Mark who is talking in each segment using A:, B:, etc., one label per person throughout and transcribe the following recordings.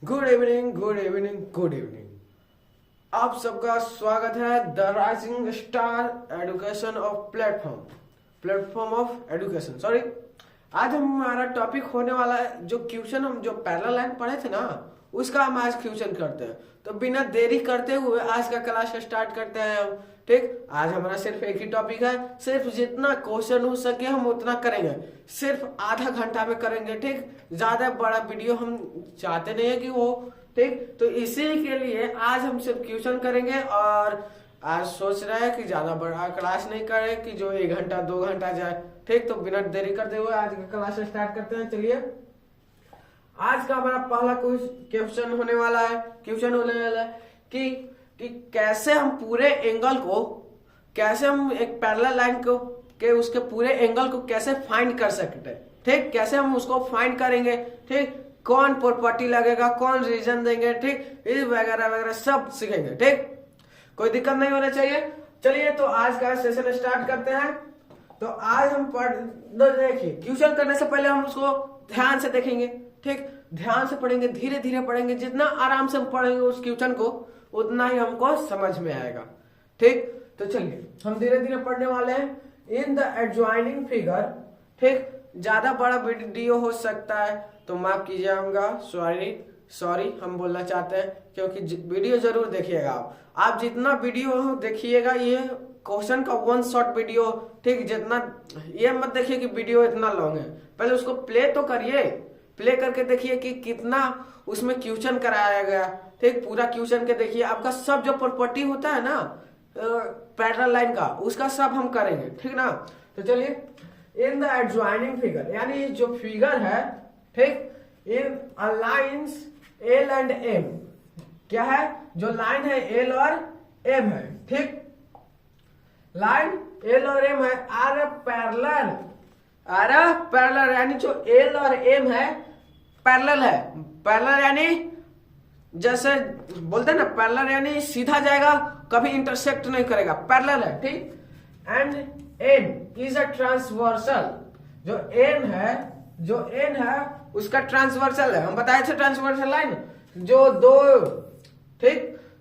A: Good evening good evening good evening. आप सबका स्वागत है the rising star education of platform of education. Sorry, आज हमारा टॉपिक होने वाला है जो क्वेश्चन हम जो पैरेलल लाइन पढ़े थे ना, उसका हम आज क्वेश्चन करते हैं। तो बिना देरी करते हुए आज का क्लास स्टार्ट करते हैं हम। ठीक, आज हमारा सिर्फ एक ही टॉपिक है, सिर्फ जितना क्वेश्चन हो सके हम उतना करेंगे, सिर्फ आधा घंटा में करेंगे। ठीक, ज्यादा बड़ा वीडियो हम चाहते नहीं है कि वो, ठीक, तो इसी के लिए आज हम सिर्फ क्वेश्चन करेंगे। और आज सोच रहे हैं कि ज्यादा बड़ा क्लास नहीं करें कि जो 1 घंटा 2 घंटा जाए। ठीक, तो बिना देरी करते हुए आज का क्लास स्टार्ट करते हैं। चलिए, आज का हमारा पहला क्वेश्चन होने वाला है कि कैसे हम पूरे एंगल को, कैसे हम एक पैरेलल लाइन को के उसके पूरे एंगल को कैसे फाइंड कर सकते हैं। ठीक, कैसे हम उसको फाइंड करेंगे। ठीक, कौन प्रॉपर्टी लगेगा, कौन रीजन देंगे, ठीक, इस वगैरह वगैरह सब सीखेंगे। ठीक, कोई दिक्कत नहीं होना चाहिए। चलिए, तो आज का सेशन स्टार्ट करते हैं। तो आज हम देखिए, क्वेश्चन करने से पहले हम उसको ध्यान से देखेंगे। ठीक, ध्यान से पढ़ेंगे, धीरे धीरे पढ़ेंगे। जितना आराम से हम पढ़ेंगे उस क्वेश्चन को, उतना ही हमको समझ में आएगा। ठीक, तो चलिए हम धीरे धीरे पढ़ने वाले हैं। इन द एडजॉइनिंग फिगर, ठीक, ज्यादा बड़ा वीडियो हो सकता है तो माफ कीजिएगा, सॉरी हम बोलना चाहते हैं, क्योंकि वीडियो जरूर देखिएगा। आप जितना वीडियो देखिएगा, ये क्वेश्चन का 1 शॉट वीडियो, ठीक, जितना ये मत देखिए कि वीडियो इतना लॉन्ग है। पहले उसको प्ले तो करिए, प्ले करके देखिए कि कितना उसमें क्वेश्चन कराया गया। ठीक, पूरा क्वेश्चन के देखिए, आपका सब जो प्रॉपर्टी होता है ना पैरेलल लाइन का, उसका सब हम करेंगे। ठीक ना, तो चलिए, इन द एडजॉइनिंग फिगर, यानी जो फिगर है, ठीक, इन लाइन्स एल एंड एम, क्या है, जो लाइन है एल और एम है। ठीक, लाइन एल और एम है, आर पैरेलल, यानी जो एल और एम है पैरेलल है। पैरेलल यानी जैसे बोलते हैं ना, पैरेलल यानी सीधा जाएगा, कभी इंटरसेक्ट नहीं करेगा, पैरेलल है। ठीक, and N is a transversal, जो एन है उसका ट्रांसवर्सल है। हम बताए थे ट्रांसवर्सल लाइन जो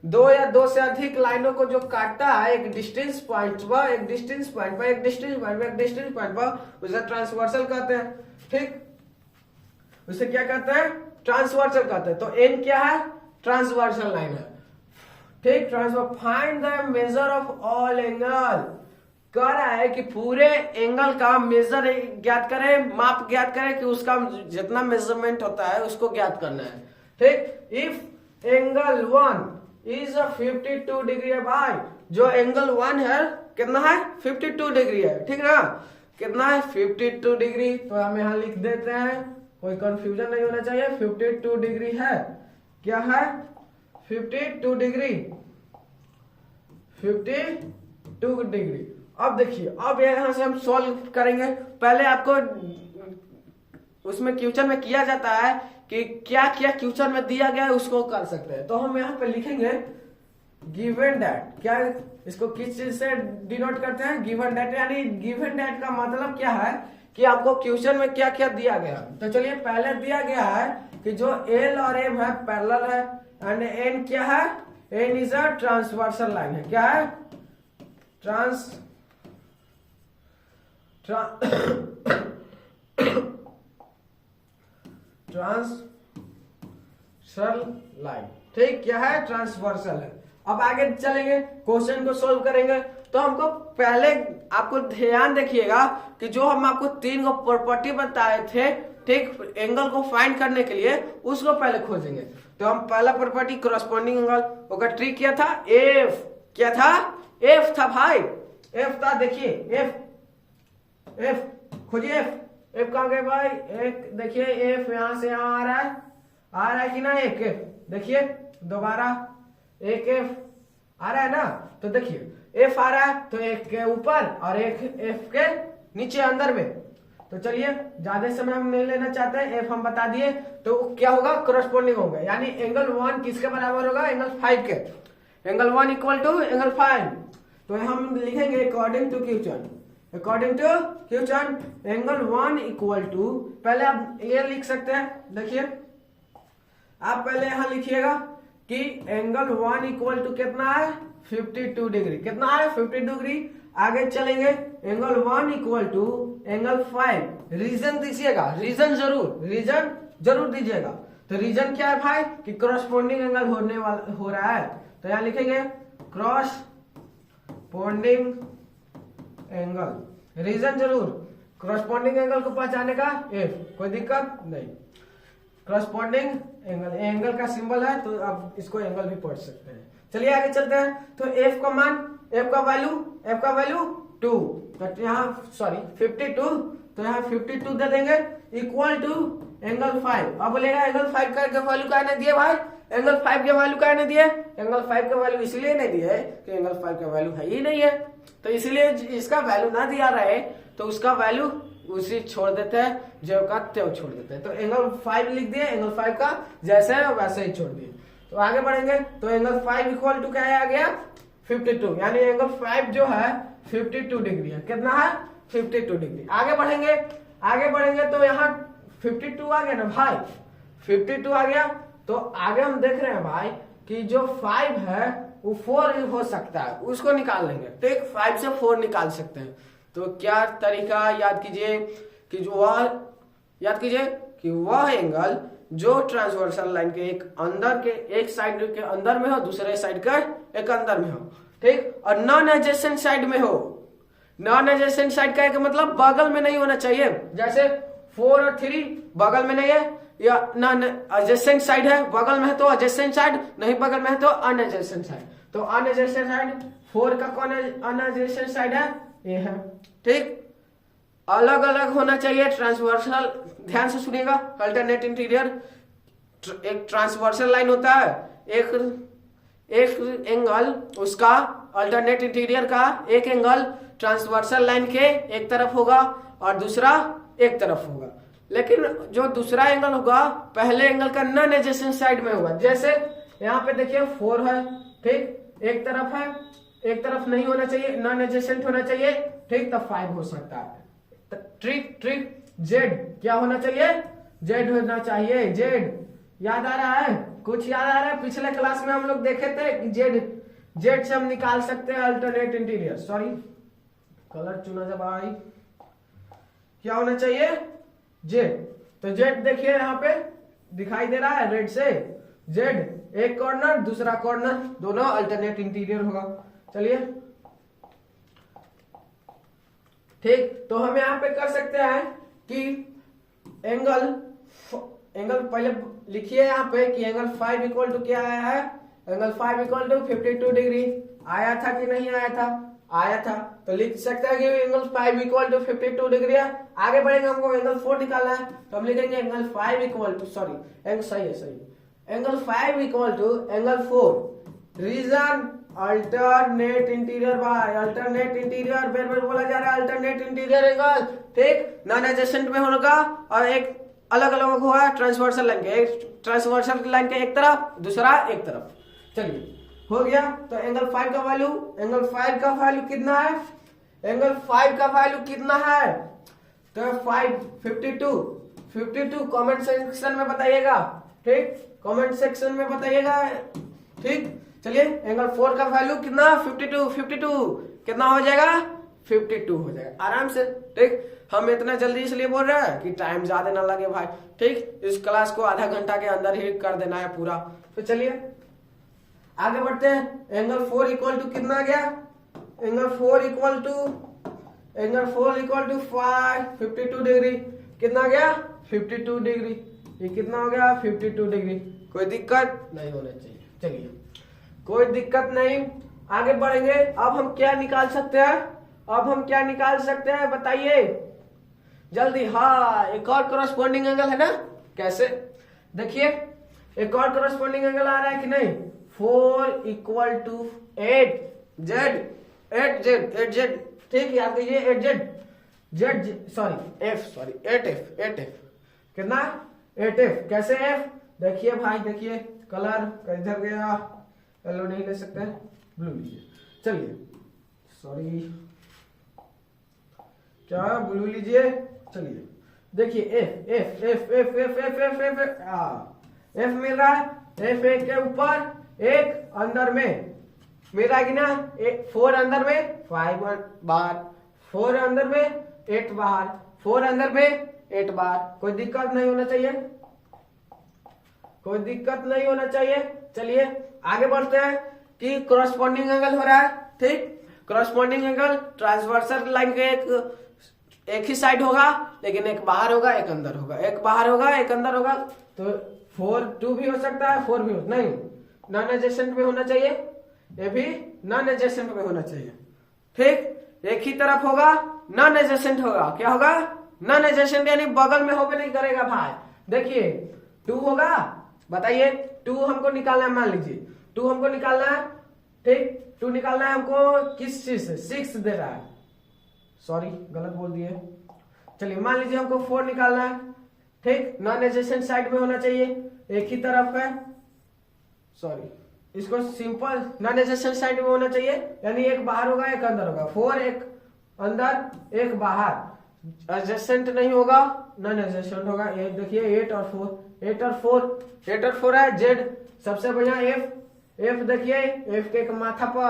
A: दो या दो से अधिक लाइनों को जो काटता है एक डिस्टेंस पॉइंट पर, एक डिस्टेंस पॉइंट पर, उसे ट्रांसवर्सल कहते हैं। ठीक, उसे क्या कहते हैं, ट्रांसवर्सल कहते हैं। तो एन क्या है, ट्रांसवर्सल लाइन है। ठीक, transfer find the measure of all angle, कह रहा है कि पूरे एंगल का मेजर ज्ञात करें, माप ज्ञात करें, कि उसका जितना मेजरमेंट होता है उसको ज्ञात करना है। ठीक, इफ एंगल 1 इज 52 डिग्री है भाई, जो एंगल 1 है कितना है, 52 डिग्री है। ठीक ना, कितना है, 52 डिग्री। तो हम यहां लिख देते हैं, कोई कंफ्यूजन नहीं होना चाहिए। 52 डिग्री है, क्या है, 52 डिग्री, 52 डिग्री। अब देखिए, अब यहां से हम सॉल्व करेंगे। पहले आपको उसमें क्वेश्चन में किया जाता है कि क्या क्या क्वेश्चन में दिया गया है उसको कर सकते हैं। तो हम यहाँ पे लिखेंगे गिवन दैट, क्या इसको किस चीज से डिनोट करते हैं, गिवन दैट, यानी गिवन दैट का मतलब क्या है कि आपको क्वेश्चन में क्या क्या दिया गया। तो चलिए, पहले दिया गया है कि जो एल और एम है पैरेलल है, एंड एन क्या है, N is a transversal line है। क्या है, ट्रांसवर्सल लाइन। ठीक, क्या है, ट्रांसवर्सल है। अब आगे चलेंगे, क्वेश्चन को सोल्व करेंगे। तो हमको पहले आपको ध्यान देखिएगा कि जो हम आपको 3 प्रॉपर्टी बताए थे, ठीक, एंगल को फाइंड करने के लिए, उसको पहले खोजेंगे। तो हम पहला प्रॉपर्टी कॉरस्पॉन्डिंग एंगल होगा, ट्रिक क्या था, एफ, क्या था, एफ था भाई, एफ था। देखिए एफ खोजिए, एफ कहां गए भाई, एक देखिए एफ यहां से यहां आ रहा है कि ना, एक एफ, देखिए दोबारा एक एफ आ रहा है ना। तो देखिए एफ आ रहा है, तो एक के ऊपर और एक एफ के नीचे अंदर में। तो चलिए, ज्यादा समय हम नहीं लेना चाहते हैं, एफ हम बता दिए। तो क्या होगा, कॉरस्पॉन्डिंग होगा, यानी एंगल 1 किसके बराबर होगा, एंगल 5 के। Angle 1 equal to angle 5। तो हम लिखेंगे according to question, angle 1 equal to, पहले आप ये लिख सकते हैं, देखिए आप पहले यहां लिखिएगा कि एंगल 1 इक्वल टू कितना है 52 डिग्री, कितना है 52 डिग्री। आगे चलेंगे, angle 1 equal to angle 5। Reason दीजिएगा, रीजन जरूर दीजिएगा। तो रीजन क्या है भाई कि क्रॉसपोंडिंग एंगल हो रहा है, तो यहां लिखेंगे क्रॉसपोंडिंग एंगल। रीजन जरूर, क्रॉसपोंडिंग एंगल को पहचाने का एफ, कोई दिक्कत नहीं। क्रॉसपोंडिंग एंगल का सिंबल है, तो आप इसको एंगल भी पढ़ सकते हैं। चलिए आगे चलते हैं। तो एफ का मान, एफ का वैल्यू 2, तो यहाँ 52, तो यहाँ 52 दे देंगे इक्वल टू एंगल 5। अब बोलेगा एंगल 5 का वैल्यू क्या नहीं दिए भाई, एंगल 5 का वैल्यू क्या नहीं दिए, एंगल 5 का वैल्यू इसलिए नहीं दिया है कि एंगल 5 का वैल्यू है ही नहीं है, तो इसलिए इसका वैल्यू ना दिया रहे तो उसका वैल्यू उसी छोड़ देते हैं, जो का त्यों छोड़ देते हैं। तो एंगल 5 लिख दिए, एंगल 5 का जैसे है वैसे ही छोड़ दिए। तो आगे बढ़ेंगे, तो एंगल 5 इक्वल टू क्या आ गया 52, यानी एंगल 5 जो है 52 डिग्री है। कितना है 52 डिग्री। आगे बढ़ेंगे तो यहाँ 52 आ गया ना भाई, 52 आ गया। तो आगे हम देख रहे हैं भाई कि जो 5 है वो 4 हो सकता है, उसको निकाल लेंगे। ठीक, 5 से 4 निकाल सकते हैं। तो क्या तरीका याद कीजिए कि वह एंगल जो ट्रांसवर्सल लाइन के एक साइड के अंदर में हो, दूसरे साइड का एक अंदर में हो, ठीक, और नॉन एडजेसेंट साइड में हो। नॉन एडजेसेंट साइड का मतलब बगल में नहीं होना चाहिए, जैसे 4 और 3 बगल में नहीं है, या नॉन एडजेसेंट साइड है, बगल में है तो एडजेसेंट साइड, नहीं बगल में है तो अनएडजेसेंट साइड। तो अनएडजेसेंट साइड 4 का कौन अनएडजेसेंट साइड है, ये है। ठीक, अलग अलग होना चाहिए ट्रांसवर्सल, ध्यान से सुनिएगा। अल्टरनेट इंटीरियर एक ट्रांसवर्सल लाइन होता है, एक एंगल उसका अल्टरनेट इंटीरियर का एक एंगल ट्रांसवर्सल लाइन के एक तरफ होगा और दूसरा एक तरफ होगा। लेकिन जो दूसरा एंगल होगा पहले एंगल का नॉन एडजेसेंट साइड में होगा। जैसे यहाँ पे देखिए 4 है, ठीक, एक तरफ है, एक तरफ नहीं होना चाहिए, नॉन एडजेसेंट होना चाहिए, ठीक, तब 5 हो सकता है। ट्रिक जेड क्या होना चाहिए, जेड होना चाहिए। जेड याद आ रहा है, कुछ याद आ रहा है, पिछले क्लास में हम लोग देखे थे कि जेड से हम निकाल सकते हैं अल्टरनेट इंटीरियर। सॉरी, कलर चुना जब आई, क्या होना चाहिए जेड। तो जेड देखिए यहाँ पे दिखाई दे रहा है रेड से, जेड एक कॉर्नर दूसरा कॉर्नर, दोनों अल्टरनेट इंटीरियर होगा। चलिए ठीक, तो हम यहाँ पे कर सकते हैं कि एंगल पहले लिखिए यहाँ पे कि एंगल 5 इक्वल टू क्या आया है, एंगल 5 इक्वल टू 52 डिग्री आया था कि नहीं आया था, आया था। तो लिख सकते हैं कि एंगल 5 इक्वल टू 52 डिग्री है। आगे बढ़ेंगे, हमको एंगल 4 निकालना है, तो हम लिखेंगे angle 5 equal to angle 5 equal to angle 4। Reason alternate interior by alternate interior, बेर बेर बोला जा रहा है अल्टरनेट इंटीरियर एंगल, ठीक, नॉन एडजेसेंट में होगा और एक अलग अलग हुआ ट्रांसवर्सल लाइन के, एक ट्रांसवर्सल लाइन के एक तरफ दूसरा एक तरफ। चलिए हो गया। तो एंगल 5 का वैल्यू कितना है, एंगल 5 का वैल्यू कितना है, तो 52 कमेंट सेक्शन में बताइएगा, ठीक, कमेंट सेक्शन में बताइएगा, ठीक। चलिए एंगल 4 का वैल्यू कितना 52 कितना हो जाएगा 52 हो जाएगा आराम से, ठीक। हम इतना जल्दी इसलिए बोल रहे हैं कि टाइम ज्यादा ना लगे भाई, ठीक। इस क्लास को आधा घंटा के अंदर ही कर देना है पूरा। तो चलिए आगे बढ़ते हैं। एंगल 4 इक्वल टू कितना गया, एंगल 4 इक्वल टू 52 डिग्री, कितना गया 52 डिग्री, ये कितना हो गया 52 डिग्री। कोई दिक्कत नहीं होना चाहिए। चलिए कोई दिक्कत नहीं, आगे बढ़ेंगे। अब हम क्या निकाल सकते हैं, बताइए जल्दी। हाँ, एक और करस्पॉन्डिंग एंगल है ना, कैसे देखिए, एक और करस्पॉन्डिंग एंगल आ रहा है कि नहीं, 4 इक्वल टू 8 जेड, ठीक, याद कीजिए 8 एफ कितना 8 एफ। कैसे एफ, देखिए भाई, देखिए कलर किधर गया, येलो नहीं ले सकते, ब्लू लीजिए। चलिए सॉरी, क्या ब्लू लीजिए। चलिए देखिए एफ एफ मिल रहा है, एफ एक के ऊपर एक अंदर में मिल रहा है कि ना, 4 अंदर में 5 बाहर, 4 अंदर में 8 बाहर, 4 अंदर में 8 बाहर। कोई दिक्कत नहीं होना चाहिए, कोई दिक्कत नहीं होना चाहिए। चलिए आगे बढ़ते हैं कि क्रॉसपॉन्डिंग एंगल हो रहा है, ठीक। क्रॉसपॉन्डिंग एंगल ट्रांसवर्सल लाइन के एक ही साइड होगा, लेकिन एक बाहर होगा एक अंदर होगा, एक बाहर होगा एक अंदर होगा। तो 4 2 भी हो सकता है, 4 भी नहीं, नॉन एडजेसेंट में होना चाहिए, ये भी नॉन एडजेसेंट में होना चाहिए, ठीक। एक ही तरफ होगा, नॉन एडजेसेंट होगा, क्या होगा, नॉन एडजेसेंट यानी बगल में होकर नहीं करेगा भाई। देखिए 2 होगा, बताइए 2 हमको निकालना है, मान लीजिए 2 हमको निकालना है, ठीक। 2 निकालना है हमको किस चीज से, 6 दे रहा है, सॉरी गलत बोल दिए। चलिए मान लीजिए हमको 4 निकालना है, ठीक। नॉन एडजेसेंट साइड में होना चाहिए, एक ही तरफ है, सॉरी इसको सिंपल नॉन एडजेसेंट साइड में होना चाहिए, यानी एक बाहर होगा एक अंदर होगा, 4 एक अंदर एक बाहर, एडजेसेंट नहीं होगा, नॉन एडजेसेंट होगा। ये देखिए 8 और 4, 8 और 4 है, जेड सबसे बढ़िया, एफ देखिए, एफ के माथा पर,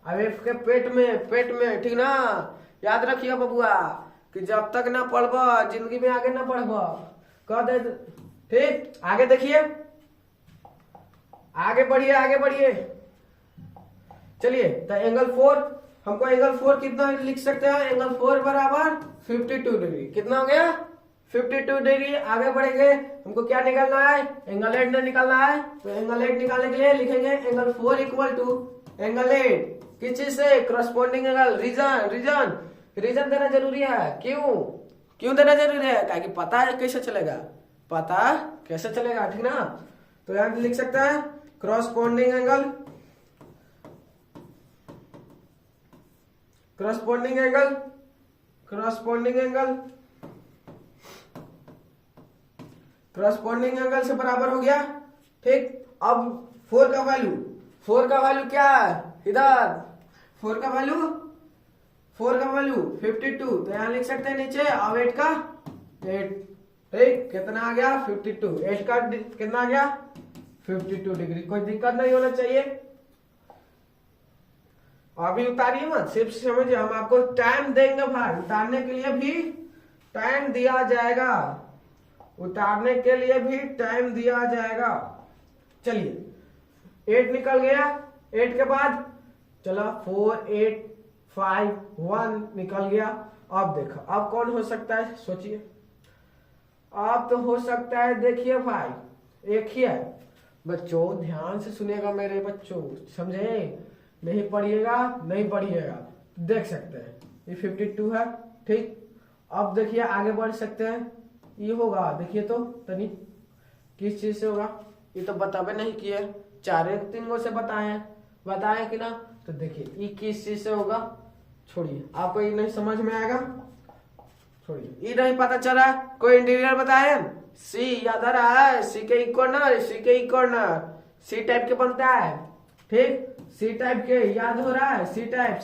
A: अब एफ के पेट में, ठीक ना। याद रखिए बबुआ कि जब तक ना पढ़ब जिंदगी में आगे ना बढ़ब, कह दे, ठीक। आगे देखिए, आगे बढ़िए। चलिए तो एंगल 4, हमको एंगल 4 कितना लिख सकते हैं, एंगल 4 बराबर 52 डिग्री, कितना हो गया 52 डिग्री। आगे बढ़ेंगे, हमको क्या निकालना है, एंगल 8 निकालना है। तो एंगल 8 निकालने के लिए लिखेंगे एंगल 4 इक्वल टू एंगल 8 किस चीज से, क्रॉसपॉन्डिंग एंगल। रीजन देना जरूरी है, क्यों देना जरूरी है, क्या पता है कैसे चलेगा, ठीक ना। तो यहां लिख सकते हैं क्रॉसपॉन्डिंग एंगल, से बराबर हो गया, ठीक। अब 4 का वैल्यू क्या है, इधर 4 का वैल्यू 52, तो यहाँ लिख सकते हैं नीचे, अब 8 का 8, ठीक। कितना आ गया 52, 8 का कितना आ गया 52 डिग्री। कोई दिक्कत नहीं होना चाहिए। अभी उतारिए मत, सिर्फ समझिए, हम आपको टाइम देंगे भाई, उतारने के लिए भी टाइम दिया जाएगा, चलिए 8 निकल गया, 8 के बाद चला 4 8 5 1 निकल गया। अब देखो अब कौन हो सकता है, सोचिए। अब तो हो सकता है, देखिए भाई एक ही है, बच्चों ध्यान से सुनिएगा मेरे बच्चों, समझे, नहीं पढ़िएगा देख सकते हैं ये 52 है, ठीक। अब देखिए आगे बढ़ सकते हैं, ये होगा, देखिए तो तनी किस चीज से होगा, ये तो बतावे नहीं किए, 3 गो से बताए कि ना। तो देखिए ये किस चीज से होगा, छोड़िए, आपको ये नहीं समझ में आएगा, छोड़िए, ये नहीं पता चला, कोई इंटीरियर बताए, सी याद आ रहा है, सी के कॉर्नर, सी टाइप के बनता है, ठीक। सी टाइप के याद हो रहा है, सी टाइप,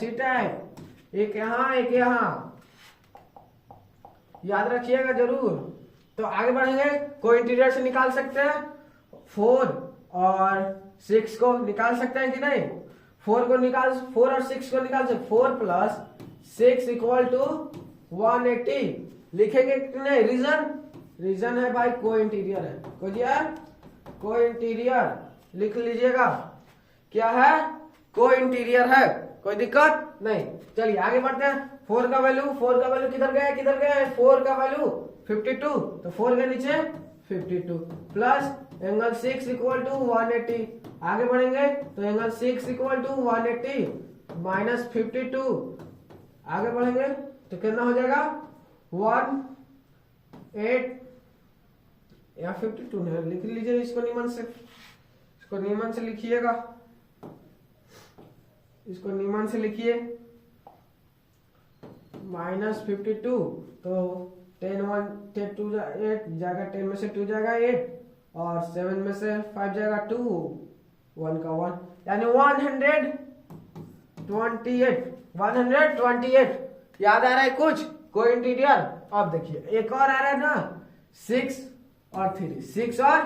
A: एक यहाँ याद रखिएगा जरूर। तो आगे बढ़ेंगे, कोई इंटीरियर से निकाल सकते हैं, 4 और 6 को निकाल सकते हैं कि नहीं, 4 और 6 को निकाल सकते, 4 + 6 = 180 लिखेंगे कि नहीं। रीजन है भाई, कोई इंटीरियर है, कोई इंटीरियर लिख लीजिएगा, क्या है, कोई इंटीरियर है, कोई दिक्कत नहीं। चलिए आगे बढ़ते हैं, 4 का वैल्यू किधर गया, 4 का वैल्यू 52, तो 4 के नीचे 52 प्लस एंगल 6 = 180। आगे बढ़ेंगे तो एंगल 6 = 180 माइनस 52, आगे बढ़ेंगे तो कितना हो जाएगा 18 या 52 है, लिख लीजिए इसको नीमन से लिखिएगा, इसको नीमन से लिखिए, माइनस 52, तो 10 1 2 8 जाएगा, 10 में से 2 जाएगा 8 और 7 में से 5 जाएगा 2, 1 का 1 यानी 128। याद आ रहा है कुछ, कोई इंटीरियर। अब देखिए एक और आ रहा है ना, 6 और 3, 6 और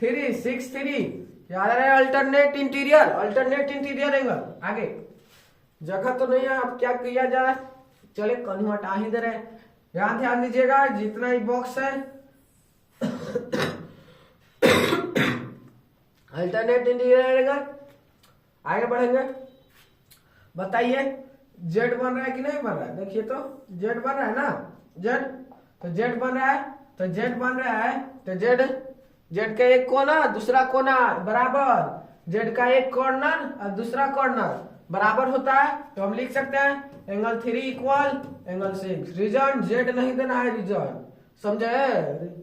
A: 3 6 3 याद रहे, अल्टरनेट इंटीरियर एंगल। आगे जगह तो नहीं है, अब क्या किया जाए, चले कहीं हटा ही दे रहे। यहाँ ध्यान दीजिएगा जितना ही बॉक्स है अल्टरनेट इंटीरियर एंगल। आगे बढ़ेंगे, बताइए जेड बन रहा है कि नहीं बन रहा है। देखिए तो जेड बन रहा है ना, जेड तो जेड बन रहा है, तो जेड बन रहा है तो जेड, जेड का एक कोना दूसरा कोना बराबर, जेड का एक कॉर्नर और दूसरा कॉर्नर बराबर होता है, तो हम लिख सकते हैं angle 3 equal angle 6। Reason Z नहीं देना है, रीजन समझे,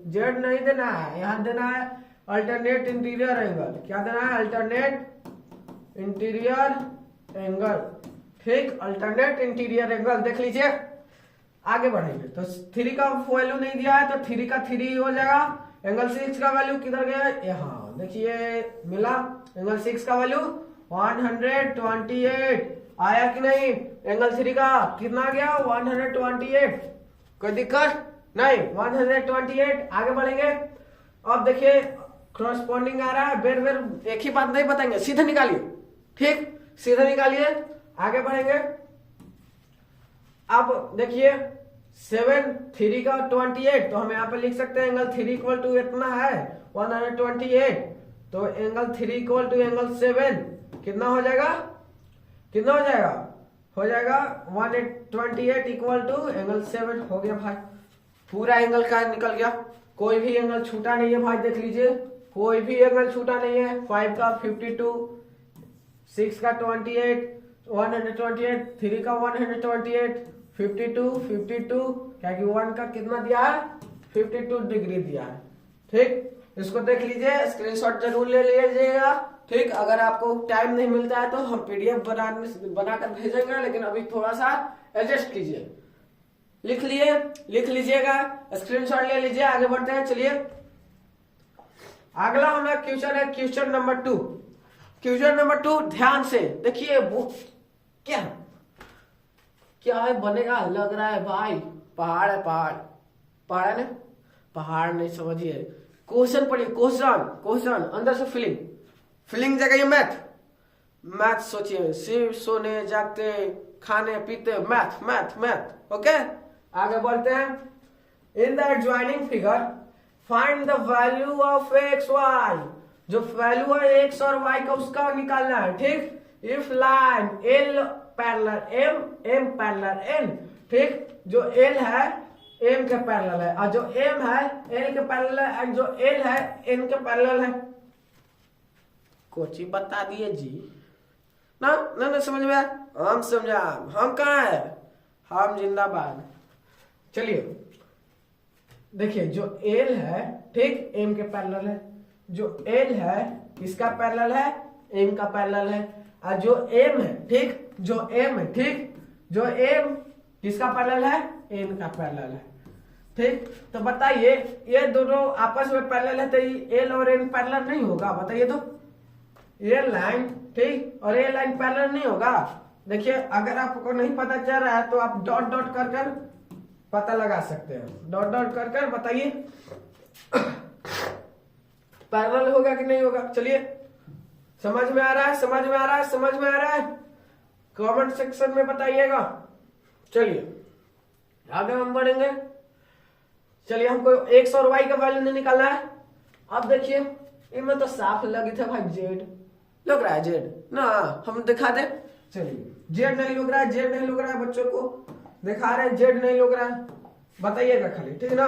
A: जेड नहीं देना है, यहाँ देना है अल्टरनेट इंटीरियर एंगल। क्या देना है, अल्टरनेट इंटीरियर एंगल। ठीक, अल्टरनेट इंटीरियर एंगल देख लीजिए। आगे बढ़ेंगे तो 3 का वैल्यू नहीं दिया है, तो 3 का 3 हो जाएगा। एंगल 6 का वैल्यू किधर गया, यहाँ देखिए मिला। एंगल 6 का वैल्यू 128 आया कि नहीं, एंगल 3 का कितना गया 128, कोई दिक्कत नहीं 128। आगे बढ़ेंगे, अब देखिए क्रॉसपॉन्डिंग आ रहा है, बेर बेर एक ही बात नहीं बताएंगे, सीधे निकालिए। ठीक, सीधे निकालिए। आगे बढ़ेंगे, अब देखिए 7 3 का 28, तो हम यहाँ पे लिख सकते हैं एंगल 3 इक्वल टू इतना है 128, तो एंगल 3 इक्वल टू एंगल 7 कितना हो जाएगा, कितना हो जाएगा 128 इक्वल टू एंगल 7 हो गया भाई। पूरा एंगल का निकल गया, कोई भी एंगल छूटा नहीं है भाई, देख लीजिए कोई भी एंगल छूटा नहीं है। 5 का 52, 6 का 28 128, 3 का 128, 52 क्या कि 1 का कितना दिया है 52 डिग्री दिया है। ठीक, इसको देख लीजिए, स्क्रीनशॉट जरूर ले लीजिएगा। ठीक, अगर आपको टाइम नहीं मिलता है तो हम पीडीएफ बनाकर भेजेंगे, लेकिन अभी थोड़ा सा एडजस्ट कीजिए। लिख लीजिएगा, स्क्रीनशॉट ले लीजिए। आगे बढ़ते हैं, चलिए अगला हमारा क्वेश्चन है क्वेश्चन नंबर 2। क्वेश्चन नंबर 2 ध्यान से देखिए, वो क्या है बनेगा, लग रहा है भाई पहाड़ है, पहाड़ है ना, पहाड़ नहीं समझिए। क्वेश्चन पढ़िए, क्वेश्चन अंदर से फीलिंग जगह मैथ सोचिए, सिर्फ सोने जागते खाने पीते मैथ। ओके, आगे बढ़ते हैं। In the adjoining figure find the value of X Y, जो वैल्यू है एक्स और वाई का उसका निकालना है। ठीक, if line L parallel M parallel N, ठीक, जो एल है एम के पैरेलल है, और जो एम है एल के पैरेलल है, और जो एल है एन के पैरेलल है। कोची बता दिए जी, ना समझ में आया, हम समझा, हम कहाँ है, हम जिंदाबाद। चलिए देखिए, जो एल है ठीक एम के पैरेलल है, जो एल है किसका पैरेलल है, एम का पैरेलल है, और जो एम है ठीक, जो एम है ठीक, जो एम किसका पैरेलल है, एम का पैरेलल है। ठीक, तो बताइए ये दोनों आपस में पैरेलल है, तो एल और एन पैरेलल नहीं होगा, बताइए तो। ये लाइन ठीक और ये लाइन पैरेलल नहीं होगा। देखिए अगर आपको नहीं पता चल रहा है तो आप डॉट डॉट कर पता लगा सकते हैं, डॉट डॉट कर बताइए पैरेलल होगा कि नहीं होगा। चलिए समझ में आ रहा है, कमेंट सेक्शन में बताइएगा। चलिए आगे हम बढ़ेंगे। चलिए हमको एक्स और वाई का वैल्यू नहीं निकालना है। अब देखिए इनमें तो साफ लगी था भाई, जेड लग रहा है, जेड ना हम दिखा दे। चलिए जेड नहीं लग रहा है, बच्चों को दिखा रहे हैं जेड नहीं लग रहा है, बताइएगा खाली, ठीक ना।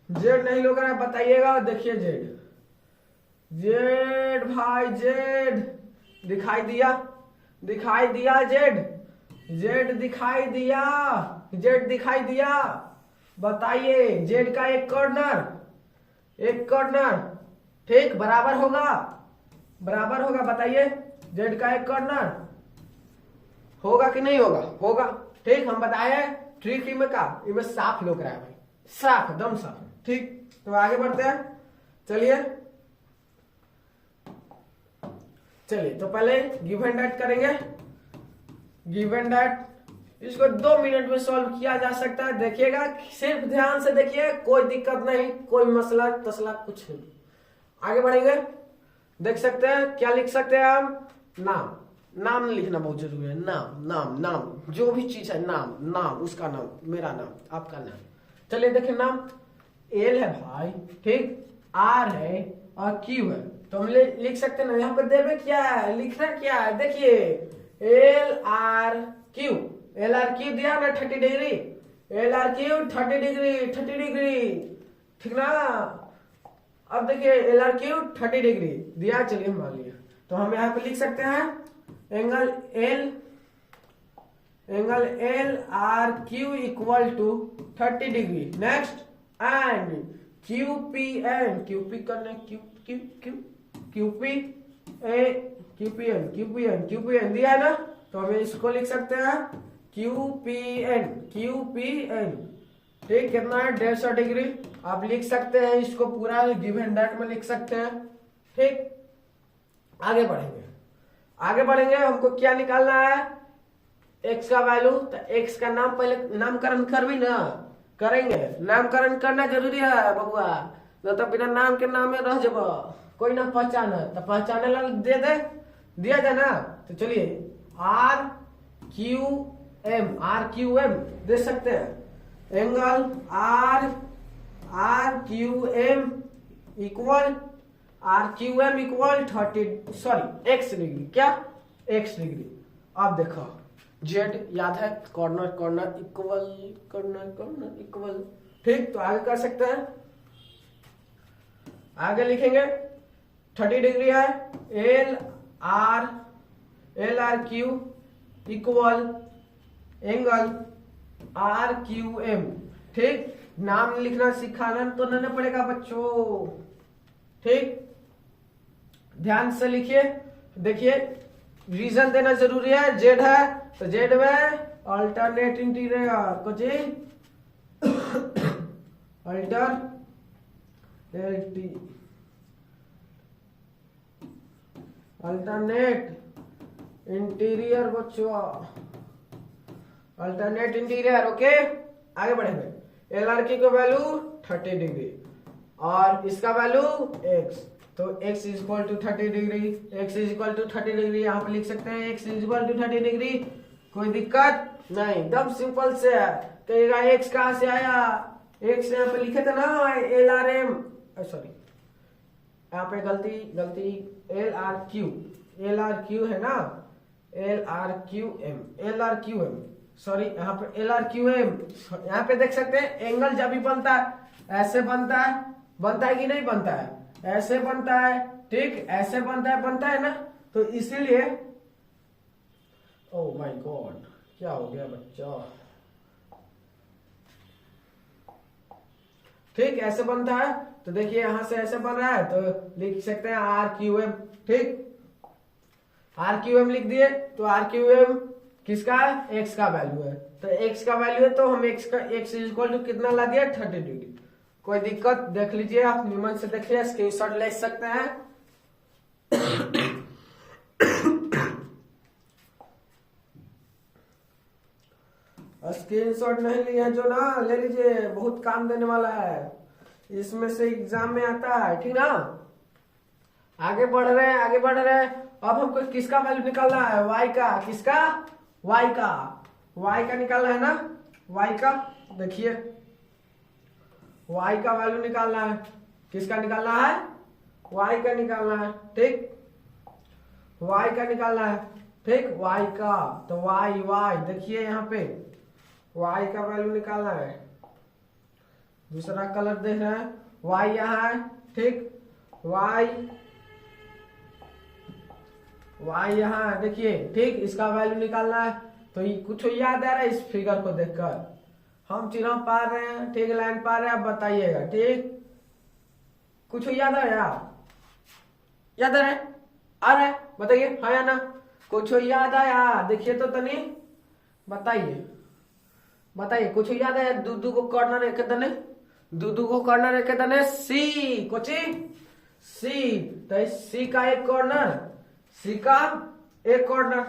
A: जेड नहीं लग रहा है बताइएगा। देखिए जेड भाई, जेड दिखाई दिया जेड दिखाई दिया। बताइए जेड का एक कॉर्नर ठीक बराबर होगा, बताइए जेड का एक कॉर्नर होगा कि नहीं होगा, होगा। ठीक, हम बताए ट्रिक इनमें साफ लग रहा है भाई, साफ एकदम साफ। ठीक, तो आगे बढ़ते हैं। चलिए तो पहले गिव एंड डेट करेंगे। गिव एंड डेट इसको 2 मिनट में सॉल्व किया जा सकता है। देखिएगा, सिर्फ ध्यान से देखिए, कोई दिक्कत नहीं, कोई मसला तसला कुछ नहीं। आगे बढ़ेंगे, देख सकते हैं क्या लिख सकते हैं हम, नाम। नाम लिखना बहुत जरूरी है, नाम नाम नाम, जो भी चीज है नाम, नाम उसका नाम, मेरा नाम, आपका नाम। चलिए देखिए, नाम एल है भाई, ठीक, आर है और क्यू है, तो हम लिख सकते हैं ना। यहाँ पे देवे क्या है, लिखना क्या है, देखिए L R Q, L R Q दिया ना 30 degree, L R Q 30 degree, 30 degree, ठीक ना। अब देखिए एल आर क्यू 30 डिग्री दिया, चलिए मान लिया, तो हम यहाँ पे लिख सकते हैं angle L R Q equal to 30 degree. Next, and Q P N, Q P करने, क्यू पी एन दिया है ना, तो हमें इसको लिख सकते हैं क्यू पी एन, ठीक, कितना है 150 डिग्री। आप लिख सकते हैं इसको पूरा गिवन दैट में लिख सकते हैं, ठीक। आगे बढ़ेंगे, हमको क्या निकालना है, x का वैल्यू। तो x का नाम पहले नामकरण करवी ना, करेंगे, नामकरण करना जरूरी है बबुआ, न तो बिना नाम के नाम में रह जब कोई ना पहचाना, तो पहचाने ला दिया जाए ना। तो चलिए आर क्यू एम दे सकते हैं, angle R Q M equal 30 X degree, क्या x डिग्री। अब देखो जेड याद है, कॉर्नर इक्वल, ठीक। तो आगे कर सकते हैं, आगे लिखेंगे 30 डिग्री है, L R Q equal angle R Q M, ठीक। नाम लिखना सिखाना तो नहीं पड़ेगा बच्चों, ठीक, ध्यान से लिखिए। देखिए रीजन देना जरूरी है, जेड है तो जेड में अल्टरनेट इंटीरियर, कुछ अल्टरनेट इंटीरियर बच्चों, अल्टरनेट इंटीरियर, ओके। आगे बढ़ेंगे, एल आर की वैल्यू 30 डिग्री और इसका वैल्यू x, तो x is equal to 30 degree, x is equal to 30 degree, यहाँ पे लिख सकते हैं x is equal to 30 degree, कोई दिक्कत नहीं, एकदम सिंपल से है। कहेगा x कहाँ से आया, x यहाँ पे लिखे थे ना एल आर एम, सॉरी यहाँ पे गलती एल आर क्यू है ना, L R Q M, sorry यहाँ पे एल आर क्यू एम। यहाँ पे देख सकते हैं एंगल जब भी बनता है ऐसे बनता है कि नहीं बनता है, ऐसे बनता है, ठीक, ऐसे बनता है ना। तो इसीलिए, ओह माय गॉड क्या हो गया बच्चा, ठीक, ऐसे बनता है। तो देखिए यहां से ऐसे बन रहा है, तो लिख सकते हैं आर क्यू एम, ठीक, आर क्यू एम लिख दिए। तो आर क्यू एम किसका है, एक्स का वैल्यू है, तो एक्स का वैल्यू है, तो हम एक्स इज इक्वल टू कितना ला दिया 30 डिग्री। कोई दिक्कत, देख लीजिए आप नियमन से, देखिए स्क्रीनशॉट ले सकते हैं। स्क्रीनशॉट नहीं लिया जो ना, ले लीजिए, बहुत काम देने वाला है, इसमें से एग्जाम में आता है, ठीक ना। आगे बढ़ रहे हैं। अब हमको किसका वैल्यू निकालना है, y का, किसका, y का निकालना है ना, y का। देखिए y का वैल्यू निकालना है, किसका निकालना है, y का निकालना है, ठीक, y का निकालना है, ठीक, y का। तो y देखिए यहाँ पे y का वैल्यू निकालना है, दूसरा कलर देख रहे हैं, y यहाँ है, ठीक, y यहाँ है, देखिए, ठीक, इसका वैल्यू निकालना है। तो कुछ याद आ रहा है इस फिगर को देखकर, हम चिन्ह पा रहे हैं, ठीक, लाइन पा रहे हैं, आप बताइएगा, ठीक, कुछ याद आया, याद आ रहा है, बताइए हाँ या ना, कुछ याद आया, देखिए तो तनी बताइए कुछ याद आया। दूधू को कॉर्नर एक दने सी, कोची सी, तो सी का एक कॉर्नर,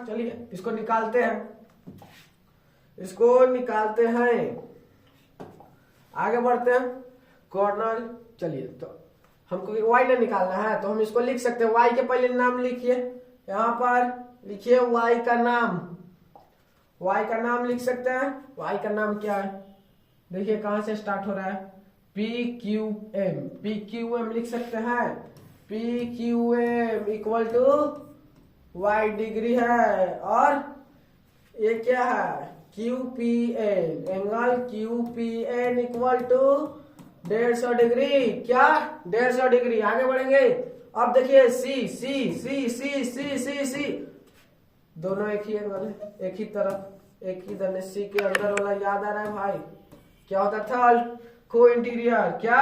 A: चलिए इसको निकालते हैं। इसको निकालते हैं, आगे बढ़ते हैं। कॉर्नर, चलिए तो हमको y ने निकालना है तो हम इसको लिख सकते हैं। y के पहले नाम लिखिए, यहाँ पर लिखिए y का नाम, y का नाम लिख सकते हैं। y का नाम क्या है, देखिए कहां से स्टार्ट हो रहा है, PQM, PQM लिख सकते हैं। PQM equal to y degree है, और ये क्या है, QPN, angle QPN equal to 150 degree, क्या 150 डिग्री। आगे बढ़ेंगे, अब देखिए C C C C C C C दोनों एक ही एंगल है, एक ही तरफ, एक ही धनुष। C के अंदर वाला याद आ रहा है भाई, क्या होता था, को इंटीरियर, क्या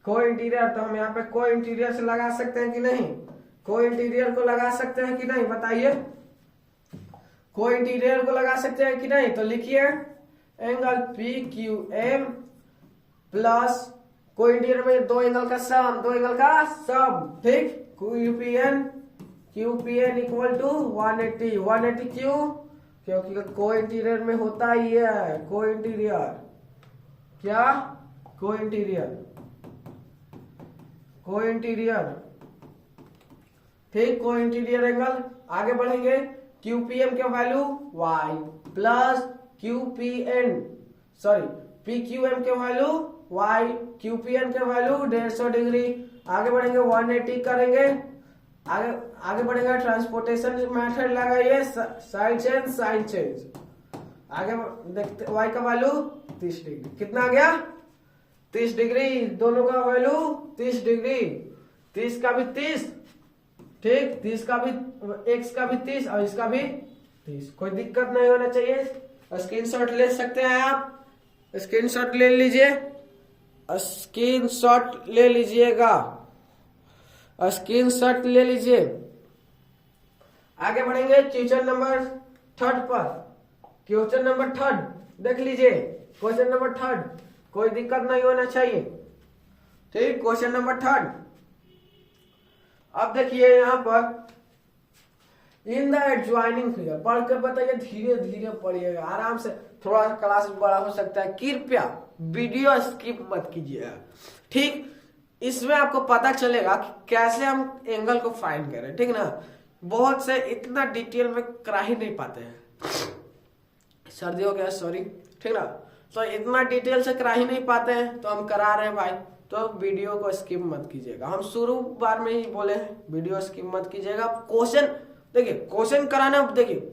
A: को इंटीरियर। तो हम यहाँ पे को इंटीरियर से लगा सकते हैं कि नहीं, को इंटीरियर को लगा सकते हैं कि नहीं, बताइए, को इंटीरियर को लगा सकते हैं कि नहीं। तो लिखिए एंगल PQM प्लस को इंटीरियर में दो एंगल का सम, दो एंगल का सम, ठीक। QPN इक्वल टू 180, 180 क्यों, क्योंकि को इंटीरियर में होता ही है, को इंटीरियर, क्या को इंटीरियर, को इंटीरियर, ठीक, को इंटीरियर एंगल। आगे बढ़ेंगे, QPM के वैल्यू y प्लस PQM के वैल्यू y, QPN के वैल्यू 150 डिग्री। आगे बढ़ेंगे, 180 करेंगे, आगे बढ़ेगा, ट्रांसपोर्टेशन मेथड लगाइए, साइन चेंज। आगे देखते, y का वैल्यू 30 डिग्री, कितना आ गया 30 डिग्री, दोनों का वैल्यू 30 डिग्री, 30 का भी 30, ठीक, 30 का भी, x का भी 30 और इसका भी 30, कोई दिक्कत नहीं होना चाहिए। स्क्रीनशॉट ले सकते हैं आप, स्क्रीनशॉट ले लीजिए, स्क्रीनशॉट ले लीजिएगा, स्क्रीनशॉट ले लीजिए। आगे बढ़ेंगे क्वेश्चन नंबर 3 पर, क्वेश्चन नंबर 3 देख लीजिए, क्वेश्चन नंबर 3, कोई दिक्कत नहीं होना चाहिए, ठीक। क्वेश्चन नंबर 3, अब देखिए यहाँ पर, इन द एडजॉइनिंग फिगर, पढ़कर बताइए, धीरे धीरे पढ़िएगा, आराम से, थोड़ा क्लास बड़ा हो सकता है, कृपया वीडियो स्किप मत कीजिएगा, ठीक। इसमें आपको पता चलेगा कि कैसे हम एंगल को फाइंड करें, ठीक ना। बहुत से इतना डिटेल में करा ही नहीं पाते हैं, सर्दी हो गया, सॉरी, ठीक ना। तो इतना डिटेल से करा ही नहीं पाते हैं, तो हम करा रहे हैं भाई, तो वीडियो को स्किप मत कीजिएगा। हम शुरू बार में ही बोले हैं, वीडियो स्किप मत कीजिएगा। क्वेश्चन देखिए, क्वेश्चन कराना, देखिए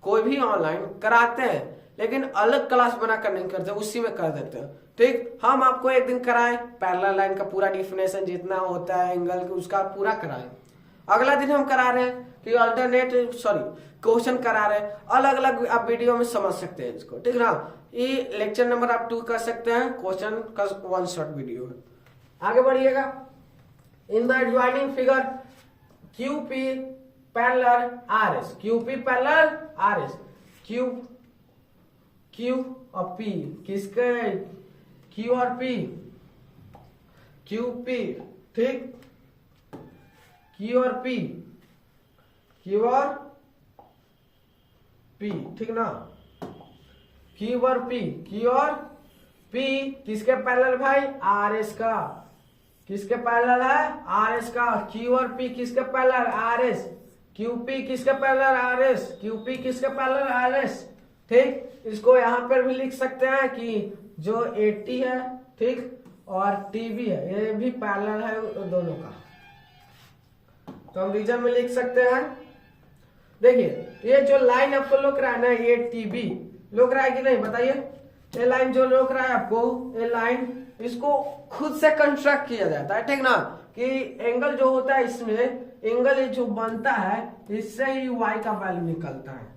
A: कोई भी ऑनलाइन कराते हैं, लेकिन अलग क्लास बनाकर नहीं करते, उसी में कर देते हैं, ठीक। हम आपको एक दिन कराएं, पैरेलल लाइन का पूरा डिफिनेशन जितना होता है एंगल का, उसका पूरा कराएं। अगला दिन हम करा रहे हैं कि अल्टरनेट, क्वेश्चन करा रहे हैं, अलग अलग आप वीडियो में समझ सकते हैं इसको, ठीक ना। ये लेक्चर नंबर आप 2 कर सकते हैं, क्वेश्चन का 1 शॉट वीडियो है। आगे बढ़िएगा, in the adjoining figure QP parallel RS, QP parallel RS, Q और P, किसके, Q और P, QP, ठीक, Q और P, Q और P, ठीक ना, Q और P, Q और P किसके पैरेलल भाई, RS का, किसके पैरेलल है, RS का। Q और P किसके पैरेलल, RS, QP किसके पैरेलल, RS, QP किसके पैरेलल, RS, ठीक। इसको यहां पर भी लिख सकते हैं कि जो 80 है, ठीक, और TB है, ये भी पैरेलल है दोनों का, तो हम रीजन में लिख सकते हैं। देखिए ये जो लाइन आपको लोग रहा है ना, ये TB लोग रहा है कि नहीं, बताइए। ये लाइन जो लोग रहा है आपको, ये लाइन, इसको खुद से कंस्ट्रक्ट किया जाता है, ठीक ना, कि एंगल जो होता है इसमें, एंगल ये जो बनता है, इससे ही y का वैल्यू निकलता है।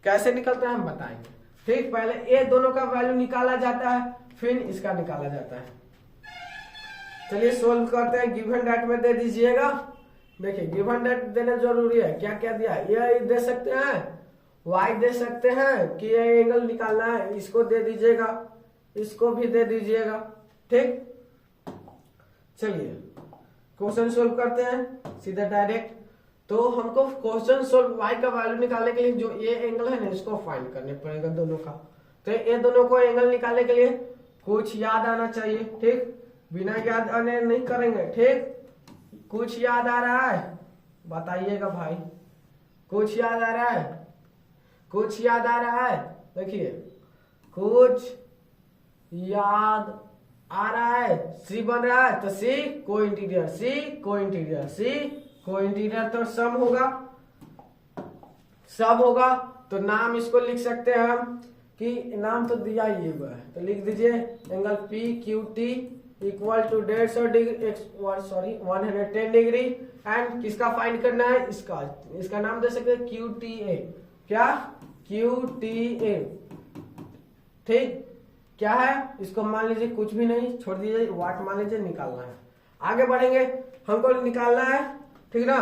A: कैसे निकलता है हम बताएंगे, ठीक। पहले ये दोनों का वैल्यू निकाला जाता है, फिर इसका निकाला जाता है। चलिए सोल्व करते हैं, गिवन डेट में दे दीजिएगा। देखिए गिवन डेट देना जरूरी है, क्या क्या दिया, ये दे सकते हैं, y दे सकते हैं कि ये एंगल निकालना है, इसको दे दीजिएगा, इसको भी दे दीजिएगा, ठीक। चलिए क्वेश्चन सोल्व करते हैं सीधा डायरेक्ट। तो हमको क्वेश्चन सोल्व वाई का वैल्यू निकालने के लिए जो ये एंगल है ना इसको फाइंड करने पड़ेगा दोनों का। तो ये दोनों को एंगल निकालने के लिए कुछ याद आना चाहिए, ठीक, बिना याद आने नहीं करेंगे, ठीक। कुछ याद आ रहा है बताइएगा भाई, कुछ याद आ रहा है, कुछ याद आ रहा है, देखिए कुछ याद आ रहा है, सी बन रहा है तो सी को इंटीरियर, सी को इंटीरियर, सी को इंटीरियर तो सम होगा, सब होगा। तो नाम इसको लिख सकते हैं हम कि नाम तो दिया ही हुआ है, तो लिख दीजिए angle P Q T equal to 150 degree, sorry 110 degree. And किसका फाइंड करना है, इसका नाम दे सकते हैं क्यू टी ए, क्या क्यू टी ए, ठीक। क्या है इसको मान लीजिए कुछ भी नहीं, छोड़ दीजिए, वाट मान लीजिए, निकालना है। आगे बढ़ेंगे, हमको निकालना है, ठीक ना,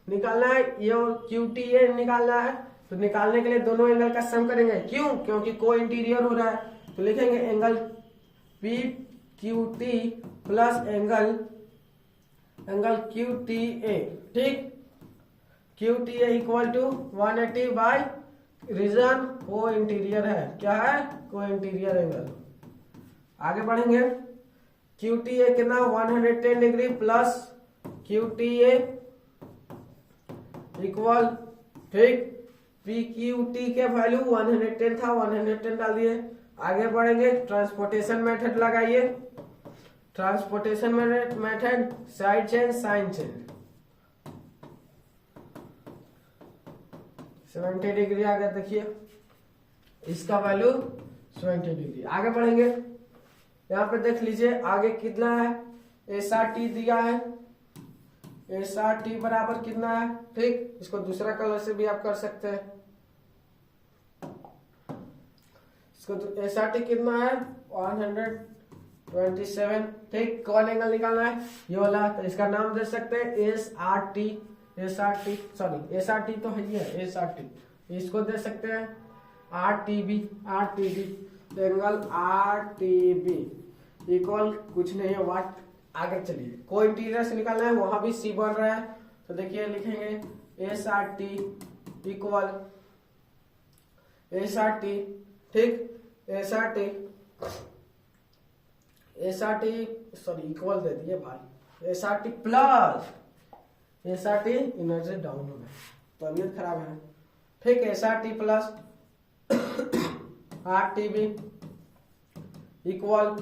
A: निकालना है ये क्यू टी ए निकालना है। तो निकालने के लिए दोनों एंगल का सम करेंगे, क्यों, क्योंकि को इंटीरियर हो रहा है। तो लिखेंगे angle P Q T plus angle Q T A, ठीक। Q T A equal to 180 by reason को इंटीरियर है, क्या है, को इंटीरियर एंगल। आगे बढ़ेंगे, क्यू टी ए कितना 110 degree plus Q T A equal, ठीक, पी क्यू टी के वैल्यू 110 था, 110 डाल दिए। आगे बढ़ेंगे, ट्रांसपोर्टेशन मेथड लगाइए, transportation method side change sign change, 70 degree आ गया, देखिए इसका वैल्यू 70 डिग्री। आगे बढ़ेंगे, यहाँ पे देख लीजिए आगे कितना है, एस आर टी दिया है, एस आर टी बराबर कितना है, ठीक। इसको दूसरा कलर से भी आप कर सकते हैं, इसको एस आर टी कितना है 127, ठीक। कौन एंगल निकालना है, ये वाला, तो इसका नाम दे सकते हैं S R T, S R T, sorry S R T तो है ही है, एस आर टी, इसको दे सकते हैं R T B, R T B, angle R T B equal कुछ नहीं है वाट। आगे चलिए, को इंटीरियर से निकालना है, वहां भी सी बन रहा है, तो देखिए लिखेंगे S R T equal S R T, ठीक, S R T, S R T sorry equal दे दिए भाई, S R T plus S R T, energy down हो गया, तबीयत खराब है, ठीक, S R T plus R T B equal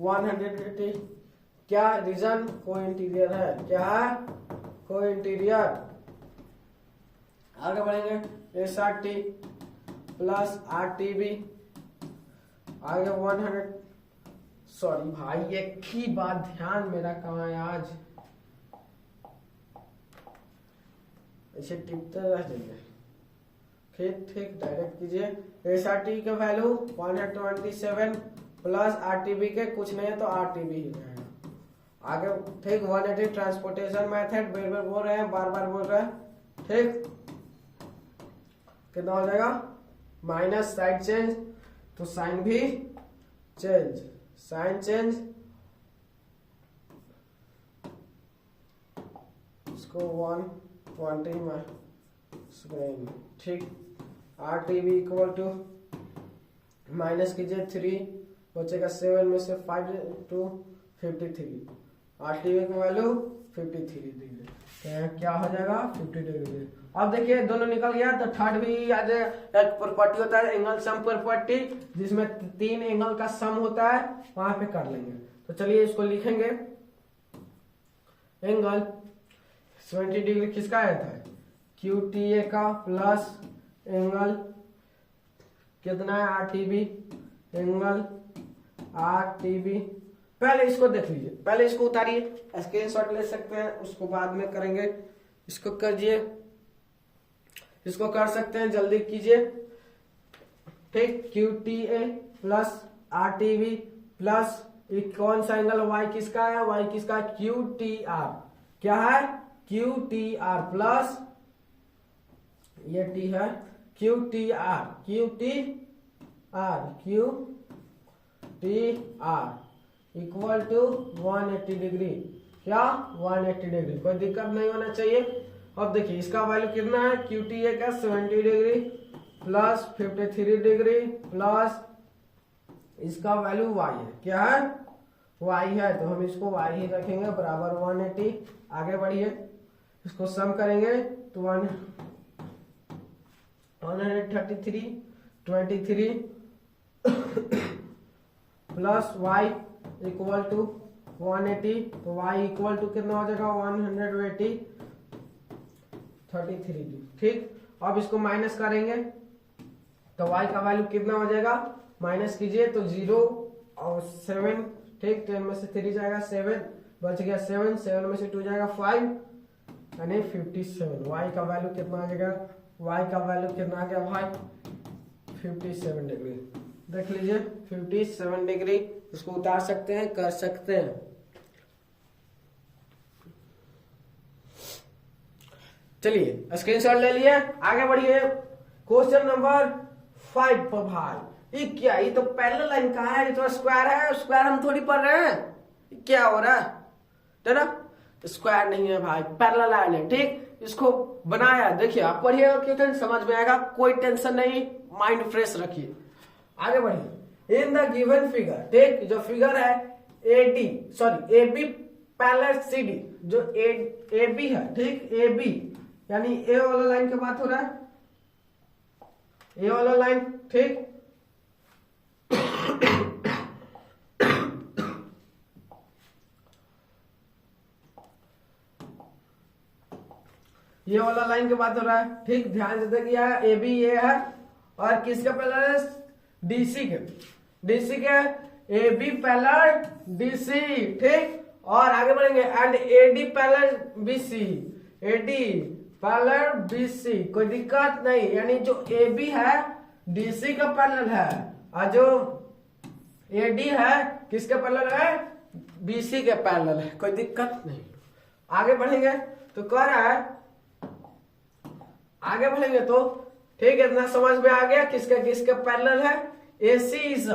A: 180, क्या रीजन को इंटीरियर है, क्या है, को इंटीरियर। आगे बढ़ेंगे, S R T plus R T B, आगे 100, सॉरी भाई एक ही बात ध्यान मेरा कहाँ है आज, ऐसे टिपते रह जाइए, ठीक ठीक, डायरेक्ट कीजिए। एस आर टी के value 127 plus R T B के कुछ नहीं है तो आर टी बी ही रहेगा। आगे ठीक, 180 ट्रांसपोर्टेशन मेथड, बार बार बोल रहे हैं, बार बार बोल रहे हैं, ठीक। कितना हो जाएगा, माइनस साइड चेंज तो साइन भी चेंज, साइन चेंज, इसको 120 में स्क्रीन, ठीक। R T B equal to minus कीजिए 3, बचेगा 7 में से 5 टू 53, आर टी बी की वैल्यू 53 डिग्री, तो क्या हो जाएगा 50 डिग्री। अब देखिए दोनों निकल गया, तो थर्ड भी आज एक प्रॉपर्टी होता है एंगल सम प्रॉपर्टी, जिसमें 3 एंगल का सम होता है, वहां पे कर लेंगे। तो चलिए इसको लिखेंगे, एंगल 70 डिग्री किसका आया था, क्यू टी ए का प्लस एंगल कितना है R T B, angle R T B. पहले इसको देख लीजिए, पहले इसको उतारिए, स्क्रीनशॉट ले सकते हैं, उसको बाद में करेंगे। इसको करिए, इसको कर सकते हैं, जल्दी कीजिए, ठीक। Q T A plus R T B plus कौन सा एंगल वाई किसका है, वाई किसका, क्यू टी आर, क्या है, क्यू टी आर प्लस ये टी है, Q T R, Q T R, Q T R equal to 180 degree, क्या 180 डिग्री, कोई दिक्कत नहीं होना चाहिए। अब देखिए इसका वैल्यू कितना है, QTA का 70 डिग्री प्लस 53 डिग्री प्लस इसका वैल्यू y है, क्या है, y है, तो हम इसको y ही रखेंगे बराबर 180। आगे बढ़िए, इसको सम करेंगे तो 133 23 प्लस y इक्वल टू 180, तो y इक्वल टू कितना हो जाएगा 180 33। ठीक, अब इसको माइनस करेंगे तो y का वैल्यू कितना हो जाएगा, माइनस कीजिए तो 0 और 7, ठीक, 10 में से 3 जाएगा 7, बच गया 7, 7 में से 2 जाएगा 5 यानी 57। y का वैल्यू कितना आ जाएगा, y का वैल्यू कितना आ गया भाई 57 डिग्री। देख लीजिए 57 डिग्री, इसको उतार सकते हैं, कर सकते हैं। चलिए स्क्रीनशॉट ले लिए, आगे बढ़िए क्वेश्चन नंबर 5 पर भाई। ये क्या, ये तो पैरेलल लाइन का है, ये तो स्क्वायर है, स्क्वायर हम थोड़ी पढ़ रहे हैं, क्या हो रहा है ना, स्क्वायर नहीं है भाई, पैरेलल लाइन है। ठीक, इसको बनाया, देखिए आप पढ़िएगा क्वेश्चन समझ में आएगा, कोई टेंशन नहीं, माइंड फ्रेश रखिए। आगे बढ़िए, इन द गिवन फिगर, ठीक, जो फिगर है AB पैरेलल CD, जो AB है, ठीक, AB यानी ए वाला लाइन की बात हो रहा है, ए वाला लाइन, ठीक, ये वाला लाइन की बात हो रहा है। ठीक, ध्यान से देखिए, AB ये है और किसका पैरेलल है, DC के AB पैरेलल DC, ठीक, और आगे बढ़ेंगे and AD parallel BC, AD parallel BC, कोई दिक्कत नहीं, यानी जो AB है DC का पैरेलल है और जो AD है किसके पैरेलल है, BC के पैरेलल है, कोई दिक्कत नहीं। आगे बढ़ेंगे तो कह रहा है, आगे बढ़ेंगे तो ठीक है, इतना समझ में आ गया किसके किसके पैरेलल है। AC इज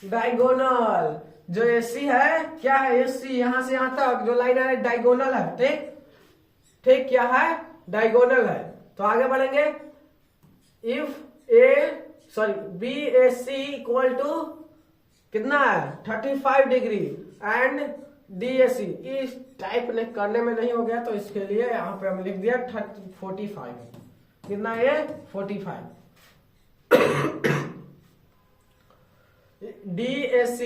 A: डायगोनल, जो AC है क्या है, AC यहां से यहां तक जो लाइन है डायगोनल है, ठीक, ठीक, क्या है, डायगोनल है। तो आगे बढ़ेंगे, इफ BAC इक्वल टू कितना है 35 डिग्री एंड DAC, इस टाइप ने करने में नहीं हो गया तो इसके लिए यहां पे हम लिख दिया 45, कितना है 45। DAC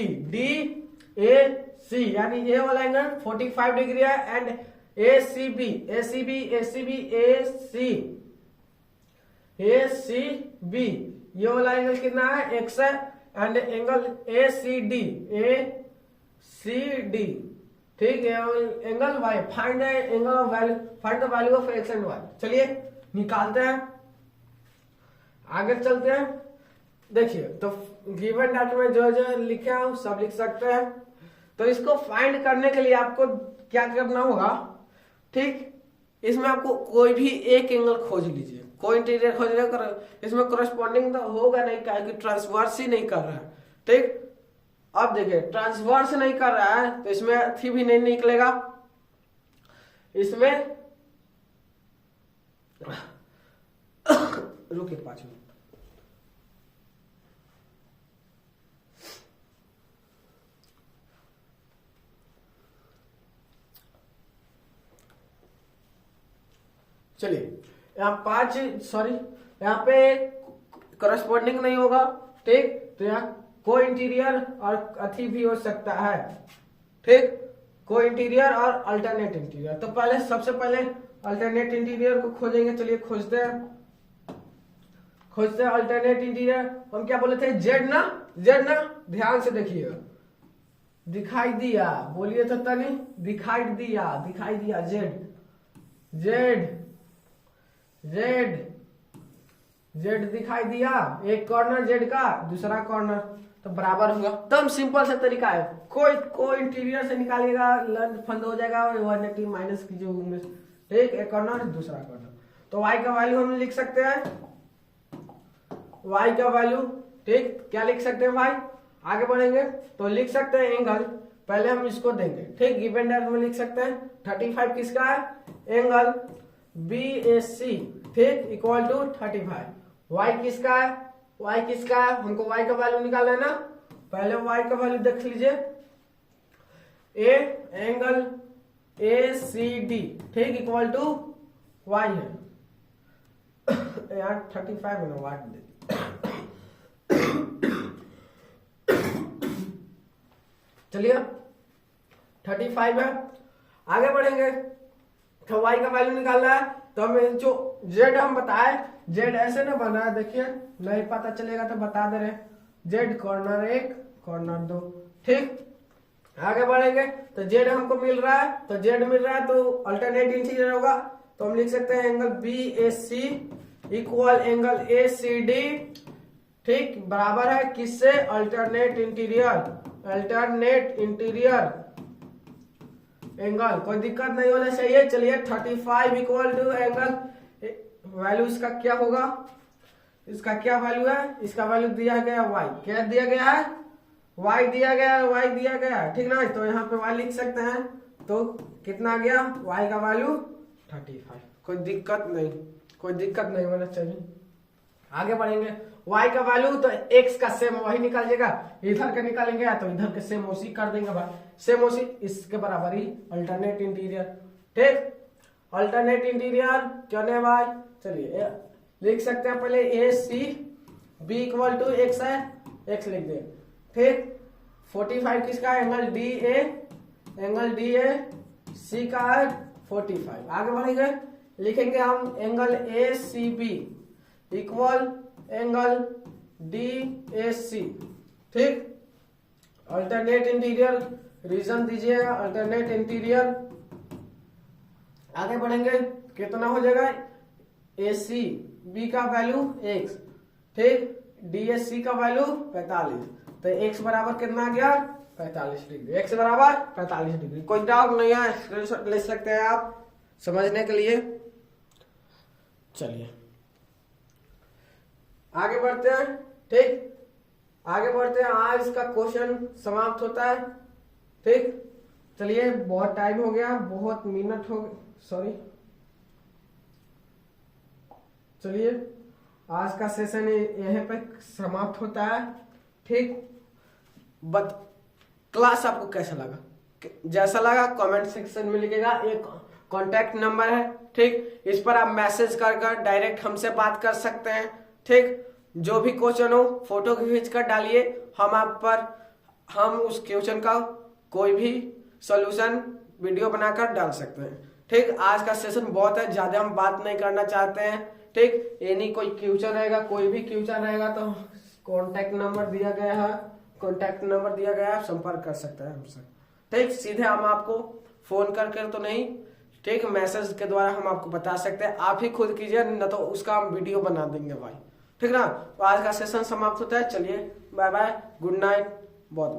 A: यानी ये वाला एंगल 45 डिग्री है एंड ACB ये वाला एंगल कितना है x है एंड एंगल ACD, ठीक है, angle y, find angle of value, find the value of x and y। चलिए निकालते हैं, आगे चलते हैं। देखिए तो गिवन डाटा में जो जो लिखा हूं सब लिख सकते हैं। तो इसको फाइंड करने के लिए आपको क्या करना होगा, ठीक, इसमें आपको कोई भी एक एंगल खोज लीजिए, कोई इंटीरियर खोज रहे, इसमें कोरस्पॉन्डिंग तो होगा नहीं, क्या कि ट्रांसवर्स ही नहीं कर रहा है। ठीक, अब देखिए ट्रांसवर्स नहीं कर रहा है तो इसमें थी भी नहीं निकलेगा, इसमें रुकिए 5 मिनट। चलिए यहाँ पे करस्पॉन्डिंग नहीं होगा, ठीक, तो यहाँ कोई इंटीरियर और अथी भी हो सकता है, ठीक, कोई इंटीरियर और अल्टरनेट इंटीरियर। तो पहले सबसे पहले अल्टरनेट इंटीरियर को खोजेंगे। चलिए खोजते हैं अल्टरनेट इंटीरियर। हम क्या बोले थे, जेड ना, ध्यान से देखिएगा, दिखाई दिया, बोलिए तो तनी, दिखाई दिया जेड दिखाई दिया, एक कॉर्नर जेड का, दूसरा कॉर्नर, तो बराबर होगा। एकदम सिंपल सा तरीका है, कोई इंटीरियर से निकालिएगा फंद हो जाएगा, 180 माइनस कीजिए, ठीक, एक कॉर्नर दूसरा कॉर्नर। तो y का वैल्यू हम लिख सकते हैं, y का वैल्यू, ठीक, क्या लिख सकते हैं भाई, आगे बढ़ेंगे तो लिख सकते हैं एंगल, पहले हम इसको देंगे, ठीक, गिवन डाटा में लिख सकते हैं 35 किसका है, एंगल BAC, ठीक, इक्वल टू 35। y किसका है, y किसका है, हमको y का वैल्यू निकालना है ना। पहले y का वैल्यू देख लीजिए, ए एंगल ACD, ठीक, इक्वल टू y है यार 35 है ना, वाट दे चलिए 35 है। आगे बढ़ेंगे तो y का वैल्यू निकालना है, तो हमें जो z हम बताए, z ऐसे ना बना है, देखिए नहीं पता चलेगा तो बता दे रहे, z कॉर्नर 1 कॉर्नर 2, ठीक। आगे बढ़ेंगे तो z हमको मिल रहा है, तो z मिल रहा है तो अल्टरनेट इंटीरियर होगा, तो हम लिख सकते हैं angle BAC equal angle ACD, ठीक, बराबर है किससे, अल्टरनेट इंटीरियर एंगल। कोई दिक्कत नहीं होना चाहिए। चलिए 35 इक्वल टू एंगल, वैल्यू इसका क्या होगा, इसका क्या वैल्यू है, इसका वैल्यू दिया गया y, क्या दिया गया है, y दिया गया है, y दिया गया है, ठीक ना। तो यहाँ पे y लिख सकते हैं, तो कितना आ गया, y का वैल्यू 35। कोई दिक्कत नहीं होना चाहिए। आगे बढ़ेंगे, y का वैल्यू तो x का सेम वही निकल जाएगा, इधर का निकालेंगे तो इधर के सेम उसी कर देंगे भाई, सेम उसी, इसके बराबर ही अल्टरनेट इंटीरियर, ठीक। अल्टरनेट इंटीरियर क्या है भाई, चलिए लिख सकते हैं पहले AC B equal to x है, x लिख दे, ठीक। 45 किसका है, एंगल DA C का है 45। आगे बढ़ेंगे, लिखेंगे हम angle ACB equal angle DAC, ठीक। अल्टरनेट इंटीरियर रीजन दीजिएगा, अल्टरनेट इंटीरियर। आगे बढ़ेंगे, कितना हो जाएगा, ACB का वैल्यू x, ठीक, DAC का वैल्यू 45, तो x बराबर कितना आ गया, 45 डिग्री, x बराबर 45 डिग्री। कोई डाउट नहीं है, स्क्रीनशॉट ले सकते हैं आप समझने के लिए। चलिए आगे बढ़ते हैं, ठीक, आगे बढ़ते हैं, आज का क्वेश्चन समाप्त होता है, ठीक। चलिए बहुत टाइम हो गया, बहुत मिनट हो गए, सॉरी। चलिए आज का सेशन यहीं पे समाप्त होता है, ठीक। क्लास आपको कैसा लगा, जैसा लगा कमेंट सेक्शन में लिखिएगा, एक कॉन्टैक्ट नंबर है, ठीक, इस पर आप मैसेज कर डायरेक्ट हमसे बात कर सकते हैं, ठीक। जो भी क्वेश्चन हो फोटो खींच कर डालिए, हम उस क्वेश्चन का कोई भी सॉल्यूशन वीडियो बनाकर डाल सकते हैं, ठीक। आज का सेशन बहुत है, ज्यादा हम बात नहीं करना चाहते हैं, ठीक। एनी कोई क्वेश्चन रहेगा, कोई भी क्वेश्चन रहेगा तो कॉन्टैक्ट नंबर दिया गया है, आप संपर्क कर सकते हैं हमसे, ठीक। सीधे हम आपको फोन करके तो नहीं, ठीक, मैसेज के द्वारा हम आपको बता सकते हैं, आप ही खुद कीजिए, न तो उसका हम वीडियो बना देंगे भाई, ठीक ना। तो आज का सेशन समाप्त होता है, चलिए बाय बाय, गुड नाइट, बहुत